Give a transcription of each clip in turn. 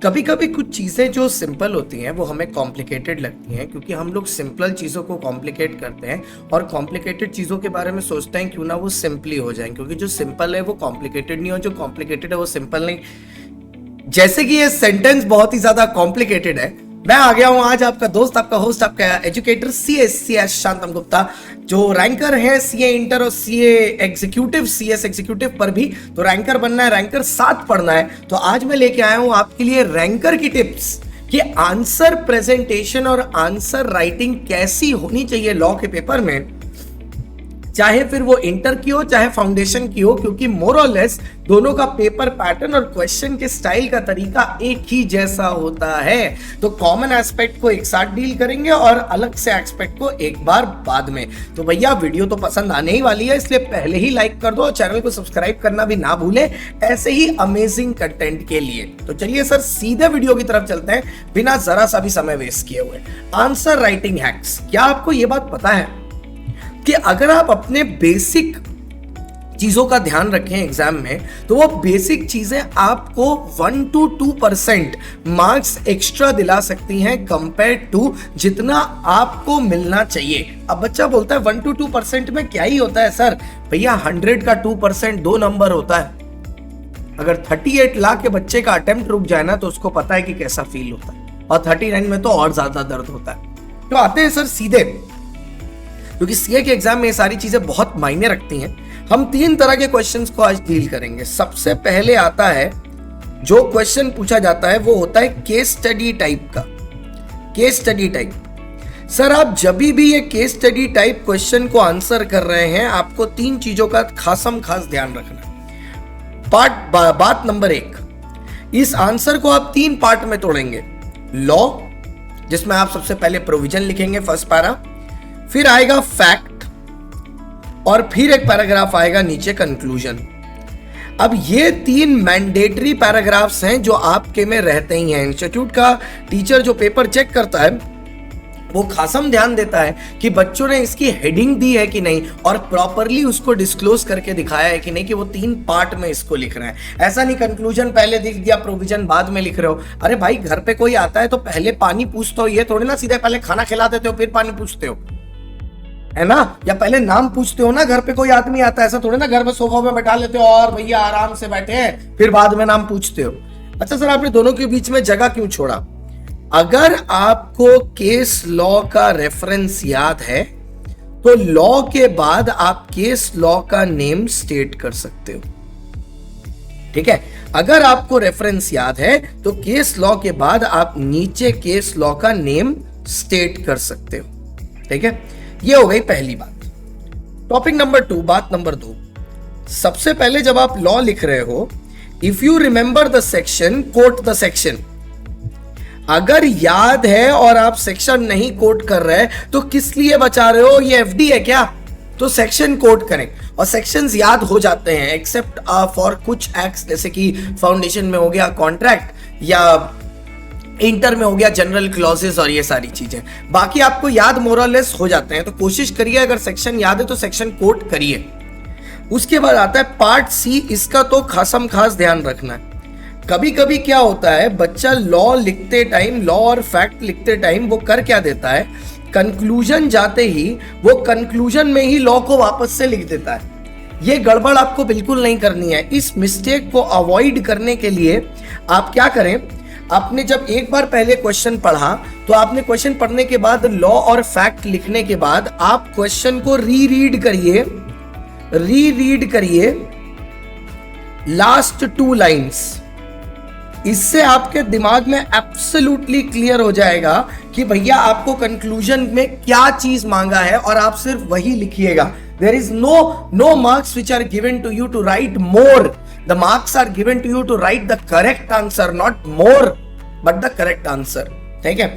कभी कभी कुछ चीज़ें जो सिंपल होती हैं वो हमें कॉम्प्लिकेटेड लगती हैं, क्योंकि हम लोग सिंपल चीज़ों को कॉम्प्लिकेट करते हैं और कॉम्प्लिकेटेड चीज़ों के बारे में सोचते हैं क्यों ना वो सिंपली हो जाए, क्योंकि जो सिंपल है वो कॉम्प्लिकेटेड नहीं हो, जो कॉम्प्लिकेटेड है वो सिंपल नहीं। जैसे कि ये सेंटेंस बहुत ही ज़्यादा कॉम्प्लिकेटेड है। मैं आ गया हूं आज आपका दोस्त, आपका होस्ट, आपका एजुकेटर सीएस शांतम गुप्ता, जो रैंकर है सीए इंटर और सीए एग्जीक्यूटिव, सीएस एग्जीक्यूटिव पर भी। तो रैंकर बनना है, रैंकर 7 पढ़ना है। तो आज मैं लेके आया हूं आपके लिए रैंकर की टिप्स कि आंसर प्रेजेंटेशन और आंसर राइटिंग कैसी होनी चाहिए लॉ के पेपर में, चाहे फिर वो इंटर की हो चाहे फाउंडेशन की हो, क्योंकि मोर और लेस दोनों का पेपर पैटर्न और क्वेश्चन के स्टाइल का तरीका एक ही जैसा होता है। तो कॉमन एस्पेक्ट को एक साथ डील करेंगे और अलग से एस्पेक्ट को एक बार बाद में। तो भैया वीडियो तो पसंद आने ही वाली है, इसलिए पहले ही लाइक कर दो और चैनल को सब्सक्राइब करना भी ना भूलें ऐसे ही अमेजिंग कंटेंट के लिए। तो चलिए सर सीधे वीडियो की तरफ चलते हैं बिना जरा सा भी समय वेस्ट किए हुए। Answer writing hacks. क्या आपको यह बात पता है कि अगर आप अपने बेसिक चीजों का ध्यान रखें एग्जाम में, तो वो बेसिक चीजें आपको 1 to 2% मार्क्स एक्स्ट्रा दिला सकती हैं कंपेयर टू जितना आपको मिलना चाहिए। अब बच्चा बोलता है 1 to 2% में क्या ही होता है सर? भैया 100 का 2% 2 नंबर होता है। अगर 38 लाख के बच्चे का अटेम्प्ट रुक जाए ना तो उसको पता है कि कैसा फील होता है, और 39 में तो और ज्यादा दर्द होता है। तो आते हैं सर सीधे, क्योंकि सीए के एग्जाम में ये सारी चीजें बहुत मायने रखती हैं। हम 3 तरह के क्वेश्चंस को आज डील करेंगे। सबसे पहले आता है, जो क्वेश्चन पूछा जाता है वो होता है केस स्टडी टाइप का। केस स्टडी टाइप सर, आप जब भी ये केस स्टडी टाइप क्वेश्चन को आंसर कर रहे हैं, आपको 3 चीजों का खासम खास ध्यान रखना है। बात नंबर 1, इस आंसर को आप 3 पार्ट में तोड़ेंगे। लॉ, जिसमें आप सबसे पहले प्रोविजन लिखेंगे फर्स्ट पैरा, फिर आएगा फैक्ट, और फिर एक पैराग्राफ आएगा नीचे कंक्लूजन। अब ये 3 मैंडेटरी पैराग्राफ्स हैं जो आपके में रहते ही हैं। इंस्टीट्यूट का टीचर जो पेपर चेक करता है वो खासम ध्यान देता है कि बच्चों ने इसकी हेडिंग दी है कि नहीं, और प्रॉपरली उसको डिस्क्लोज करके दिखाया है कि नहीं कि वो 3 पार्ट में इसको लिख रहे हैं। ऐसा नहीं कंक्लूजन पहले लिख दिया, प्रोविजन बाद में लिख रहे हो। अरे भाई, घर पे कोई आता है तो पहले पानी पूछते हो, ये थोड़ी ना सीधे पहले खाना खिला देते हो फिर पानी पूछते हो, है ना? या पहले नाम पूछते हो ना, घर पे कोई आदमी आता है, ऐसा थोड़े ना घर पे सोफा में बैठा लेते हो और भैया आराम से बैठे हैं फिर बाद में नाम पूछते हो। अच्छा सर, आपने दोनों के बीच में जगह क्यों छोड़ा? अगर आपको केस लॉ का रेफरेंस याद है तो लॉ के बाद आप केस लॉ का नेम स्टेट कर सकते हो, ठीक है? अगर आपको रेफरेंस याद है तो केस लॉ के बाद आप नीचे केस लॉ का नेम स्टेट कर सकते हो, ठीक है? ये हो गई पहली बात। टॉपिक नंबर 2, बात नंबर 2, सबसे पहले जब आप लॉ लिख रहे हो, if you remember the section, quote the section. अगर याद है और आप सेक्शन नहीं कोट कर रहे तो किस लिए बचा रहे हो? ये एफडी है क्या? तो सेक्शन कोट करें, और सेक्शंस याद हो जाते हैं एक्सेप्ट फॉर कुछ एक्ट्स, जैसे कि फाउंडेशन में हो गया कॉन्ट्रैक्ट, या इंटर में हो गया जनरल क्लॉजेस और ये सारी चीजें। बाकी आपको याद मोर और लेस हो जाते हैं। तो कोशिश करिए, अगर सेक्शन याद है तो सेक्शन कोट करिए। उसके बाद आता है पार्ट सी। इसका तो खासम खास ध्यान रखना है। कभी कभी क्या होता है, बच्चा लॉ लिखते टाइम, लॉ और फैक्ट लिखते टाइम वो कर क्या देता है, कंक्लूजन जाते ही वो कंक्लूजन में ही लॉ को वापस से लिख देता है। ये गड़बड़ आपको बिल्कुल नहीं करनी है। इस मिस्टेक को अवॉइड करने के लिए आप क्या करें, आपने जब एक बार पहले क्वेश्चन पढ़ा तो आपने क्वेश्चन पढ़ने के बाद लॉ और फैक्ट लिखने के बाद आप क्वेश्चन को रीरीड करिए लास्ट 2 लाइंस। इससे आपके दिमाग में एब्सोल्युटली क्लियर हो जाएगा कि भैया आपको कंक्लूजन में क्या चीज मांगा है, और आप सिर्फ वही लिखिएगा। There is no marks which are given to you to write more. The marks are given to you to write the correct answer, not more, but the correct answer. ठीक है?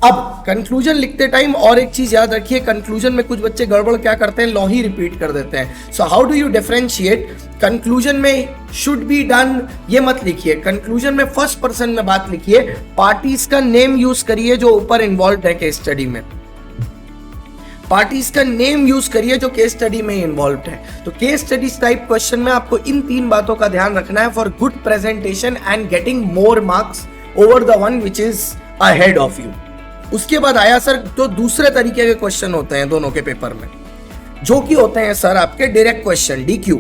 अब कंक्लूजन लिखते टाइम और एक चीज याद रखिए, conclusion में कुछ बच्चे गड़बड़ क्या करते हैं, लॉ ही रिपीट कर देते हैं। So how do you differentiate? Conclusion में शुड बी डन ये मत लिखिए, कंक्लूजन में फर्स्ट पर्सन में बात लिखिए, पार्टीज का नेम यूज करिए जो ऊपर इन्वॉल्व है केस स्टडी में, पार्टीज का नेम यूज करिए जो केस स्टडी में इन्वॉल्व है। तो केस स्टडी टाइप क्वेश्चन में आपको इन 3 बातों का ध्यान रखना है for good presentation and getting more marks over the one which is ahead of you. उसके बाद आया सर तो दूसरे तरीके के क्वेश्चन होते हैं दोनों के पेपर में, जो कि होते हैं सर आपके डायरेक्ट क्वेश्चन, DQ।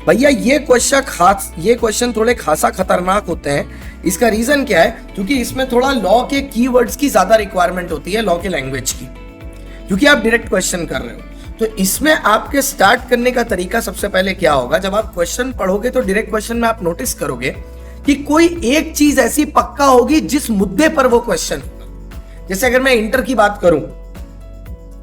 भैया ये क्वेश्चन थोड़े खासा खतरनाक होते हैं। इसका रीजन क्या है? क्योंकि इसमें थोड़ा लॉ के कीवर्ड्स की ज्यादा रिक्वायरमेंट होती है, लॉ के लैंग्वेज की, क्योंकि आप डायरेक्ट क्वेश्चन कर रहे हो। तो इसमें आपके स्टार्ट करने का तरीका सबसे पहले क्या होगा, जब आप क्वेश्चन पढ़ोगे तो डायरेक्ट क्वेश्चन में आप नोटिस करोगे कि कोई एक चीज ऐसी पक्का होगी जिस मुद्दे पर वो क्वेश्चन होगा। जैसे अगर मैं इंटर की बात करूं,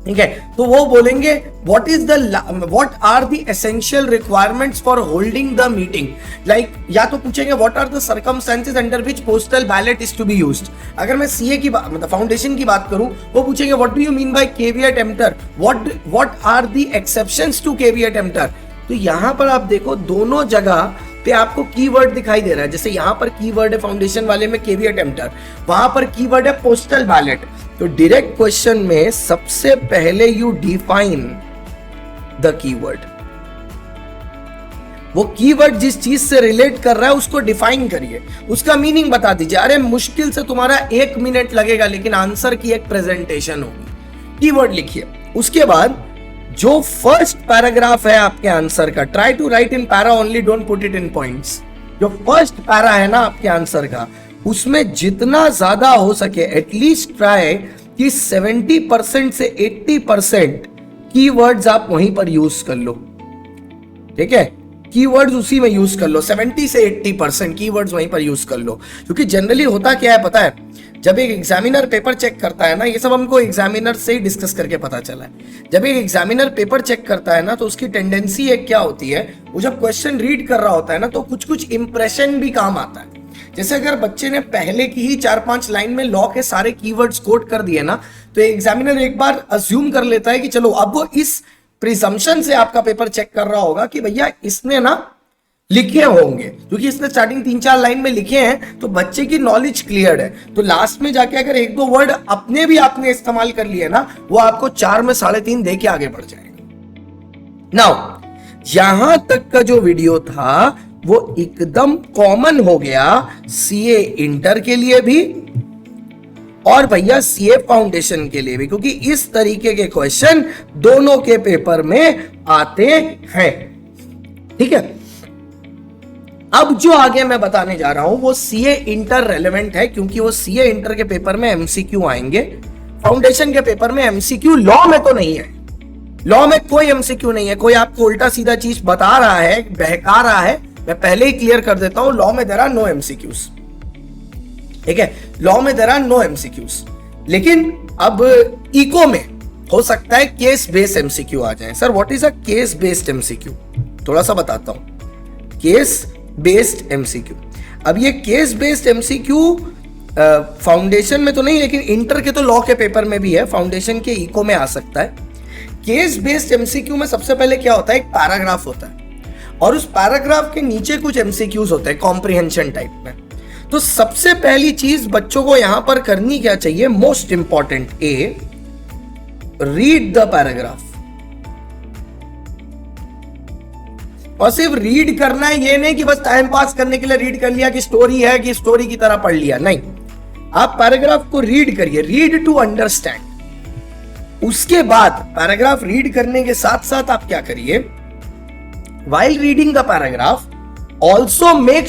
ठीक है, तो वो बोलेंगे what are the essential requirements for holding the meeting. Like या तो पूछेंगे what are the circumstances under which postal ballot is to be used. अगर मैं सीए की बात मतलब फाउंडेशन की बात करूं, वो पूछेंगे what do you mean by caveat emptor, what are the exceptions to caveat emptor. तो यहां पर आप देखो दोनों जगह पे आपको कीवर्ड दिखाई दे रहा है। जैसे यहां पर कीवर्ड है फाउंडेशन वाले में केवीएट एम्प्टर, वहां पर कीवर्ड है पोस्टल बैलेट। तो डायरेक्ट क्वेश्चन में सबसे पहले यू डिफाइन द कीवर्ड। वो कीवर्ड जिस चीज से रिलेट कर रहा है उसको डिफाइन करिए, उसका मीनिंग बता दीजिए। अरे मुश्किल से तुम्हारा 1 मिनट लगेगा, लेकिन आंसर की एक प्रेजेंटेशन होगी। कीवर्ड लिखिए। उसके बाद जो फर्स्ट पैराग्राफ है आपके आंसर का, try to write in para only, don't put it in points. जो फर्स्ट पैरा है ना आपके आंसर का, उसमें जितना ज्यादा हो सके एटलीस्ट ट्राई कि 70% से 80% कीवर्ड्स आप वहीं पर यूज कर लो। ठीक है, कीवर्ड्स उसी में यूज कर लो, 70 से 80% कीवर्ड्स वहीं पर यूज कर लो। क्योंकि जनरली होता क्या है पता है, जब एक एग्जामिनर पेपर चेक करता है ना, ये सब हमको एग्जामिनर से ही डिस्कस करके पता चला है। जब एक एग्जामिनर पेपर चेक करता है ना, तो उसकी टेंडेंसी एक क्या होती है, वो जब क्वेश्चन रीड कर रहा होता है ना, तो कुछ इंप्रेशन भी काम आता है। जैसे अगर बच्चे ने पहले की ही 4-5 लाइन में लॉ के सारे कीवर्ड्स कोट कर दिए ना, तो एग्जामिनर एक बार अज्यूम कर लेता है कि चलो अब वो इस प्रिजम्पशन से आपका पेपर चेक कर रहा होगा कि भैया इसने ना लिखे होंगे, क्योंकि इसने स्टार्टिंग 3-4 लाइन में लिखे हैं, तो बच्चे की नॉलेज क्लियर है। तो लास्ट में जाके अगर 1-2 वर्ड अपने भी आपने इस्तेमाल कर लिए ना, वो आपको 4 में 3.5 दे के आगे बढ़ जाएगा। नाउ यहां तक का जो वीडियो था वो एकदम कॉमन हो गया सीए इंटर के लिए भी और भैया सीए फाउंडेशन के लिए भी, क्योंकि इस तरीके के क्वेश्चन दोनों के पेपर में आते हैं। ठीक है, अब जो आगे मैं बताने जा रहा हूं वो सीए इंटर रेलेवेंट है, क्योंकि वो सीए इंटर के पेपर में एमसीक्यू आएंगे। फाउंडेशन के पेपर में एमसीक्यू लॉ में तो नहीं है, लॉ में कोई एमसीक्यू नहीं है। कोई आपको उल्टा सीधा चीज बता रहा है, बहका रहा है, मैं पहले ही क्लियर कर देता हूं, लॉ में देयर आर नो एमसीक्यूज। ठीक है, लॉ में देयर आर नो एमसीक्यूज। लेकिन अब इको में हो सकता है केस बेस्ड एमसीक्यू आ जाए। Sir what is a case based MCQ, थोड़ा सा बताता हूं। केस बेस्ड एमसीक्यू, अब ये केस बेस्ड एमसीक्यू फाउंडेशन में तो नहीं, लेकिन इंटर के तो लॉ के पेपर में भी है, फाउंडेशन के इको में आ सकता है। केस बेस्ड एमसीक्यू में सबसे पहले क्या होता है, एक पैराग्राफ होता है और उस पैराग्राफ के नीचे कुछ एमसीक्यूज होते हैं कॉम्प्रिहेंशन टाइप में। तो सबसे पहली चीज बच्चों को यहां पर करनी क्या चाहिए, most important, A read the paragraph. और सिर्फ रीड करना है, ये नहीं कि बस टाइम पास करने के लिए रीड कर लिया कि स्टोरी है कि स्टोरी की तरह पढ़ लिया, नहीं। आप पैराग्राफ को रीड करिए, रीड टू अंडरस्टैंड। उसके बाद पैराग्राफ रीड करने के साथ साथ आप क्या करिए, while reading the paragraph also make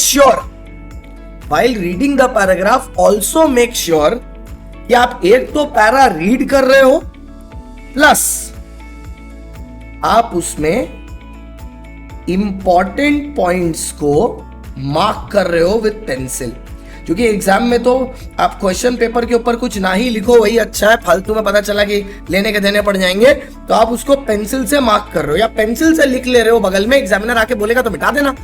sure कि आप एक तो पैरा रीड कर रहे हो, प्लस आप उसमें इंपॉर्टेंट पॉइंट्स को मार्क कर रहे हो विद पेंसिल। क्योंकि एग्जाम में तो आप क्वेश्चन पेपर के ऊपर कुछ ना ही लिखो, वही अच्छा है, फालतू में पता चला कि लेने के देने पड़ जाएंगे, तो आप उसको पेंसिल से मार्क कर रहे हो या पेंसिल से लिख ले रहे हो बगल में। एग्जामिनर आके बोलेगा तो मिटा देना,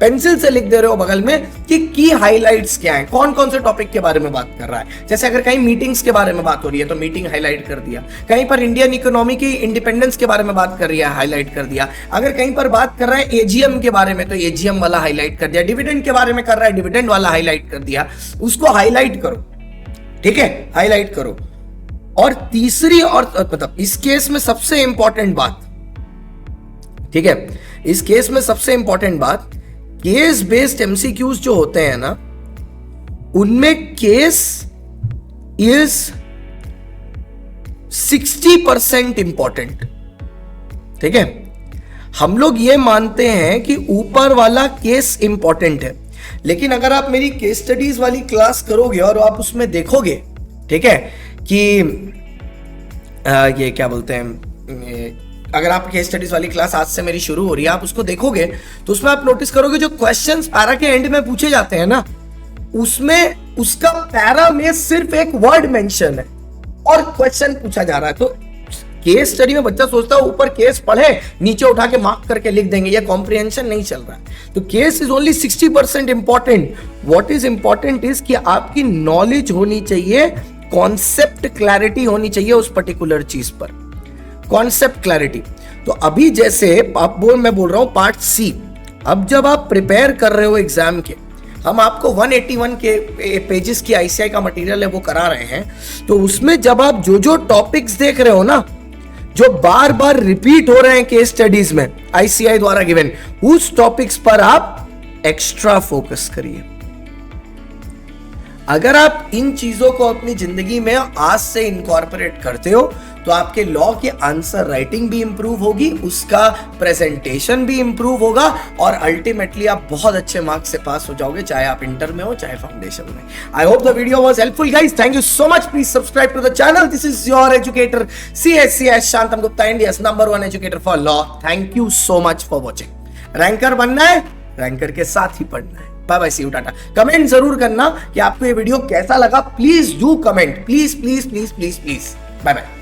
पेंसिल से लिख दे रहे हो बगल में कि की हाइलाइट्स क्या है, कौन कौन से टॉपिक के बारे में बात कर रहा है। जैसे अगर कहीं मीटिंग्स के बारे में बात हो रही है तो मीटिंग हाईलाइट कर दिया, कहीं पर इंडियन इकोनॉमी की इंडिपेंडेंस के बारे में बात कर रही है, हाईलाइट कर दिया। अगर कहीं पर बात कर रहा है एजीएम के बारे में तो एजीएम वाला हाईलाइट कर दिया, डिविडेंड के बारे में कर रहा है डिविडेंड वाला हाईलाइट कर दिया, उसको हाईलाइट करो। ठीक है, हाईलाइट करो। और तीसरी और मतलब इस केस में सबसे इंपॉर्टेंट बात, ठीक है, इस केस में सबसे इंपॉर्टेंट बात, केस बेस्ड एमसीक्यूज जो होते हैं ना, उनमें केस इज 60% इंपॉर्टेंट। ठीक है, हम लोग ये मानते हैं कि ऊपर वाला केस इंपॉर्टेंट है, लेकिन अगर आप मेरी केस स्टडीज वाली क्लास करोगे और आप उसमें देखोगे, ठीक है, कि ये क्या बोलते हैं, अगर आप केस स्टडीज वाली क्लास आज से मेरी शुरू हो रही है, आप उसको देखोगे तो उसमें आप नोटिस करोगे जो क्वेश्चंस पैरा के एंड में पूछे जाते हैं ना, उसमें उसका पैरा में सिर्फ एक वर्ड मेंशन है और क्वेश्चन पूछा जा रहा है। तो केस स्टडी में बच्चा सोचता है ऊपर केस पढ़े, नीचे उठा के मार्क करके लिख देंगे, ये कॉम्प्रिहेंशन नहीं चल रहा है। तो case is only 60% important. What is important is कि आपकी नॉलेज होनी चाहिए, कॉन्सेप्ट क्लैरिटी होनी चाहिए उस पर्टिकुलर चीज पर, कॉन्सेप्ट क्लैरिटी। तो अभी जैसे मैं बोल रहा हूं पार्ट सी, अब जब आप प्रिपेयर कर रहे हो एग्जाम के, हम आपको 181 के पेजेस की आईसीआई का मटेरियल है वो करा रहे हैं, तो उसमें जब आप जो जो टॉपिक्स देख रहे हो ना, जो बार बार रिपीट हो रहे हैं केस स्टडीज में आईसीआई द्वारा गिवन, उस टॉपिक्स पर आप एक्स्ट्रा फोकस करिए। अगर आप इन चीजों को अपनी जिंदगी में आज से इनकॉर्पोरेट करते हो तो आपके लॉ की आंसर राइटिंग भी इंप्रूव होगी, उसका प्रेजेंटेशन भी इंप्रूव होगा और अल्टीमेटली आप बहुत अच्छे मार्क्स से पास हो जाओगे, चाहे आप इंटर में हो चाहे फाउंडेशन में। I hope the video was helpful guys, thank you so much, please subscribe to the channel. This is your educator CS Shantam Gupta, India's number 1 educator for law. Thank you so much for watching. Ranker बनना है, ranker के साथ ही पढ़ना है। Bye bye, see you, tata. Comment जरूर करना कि आपको ये वीडियो कैसा लगा, please do comment, please please please please please. Bye bye.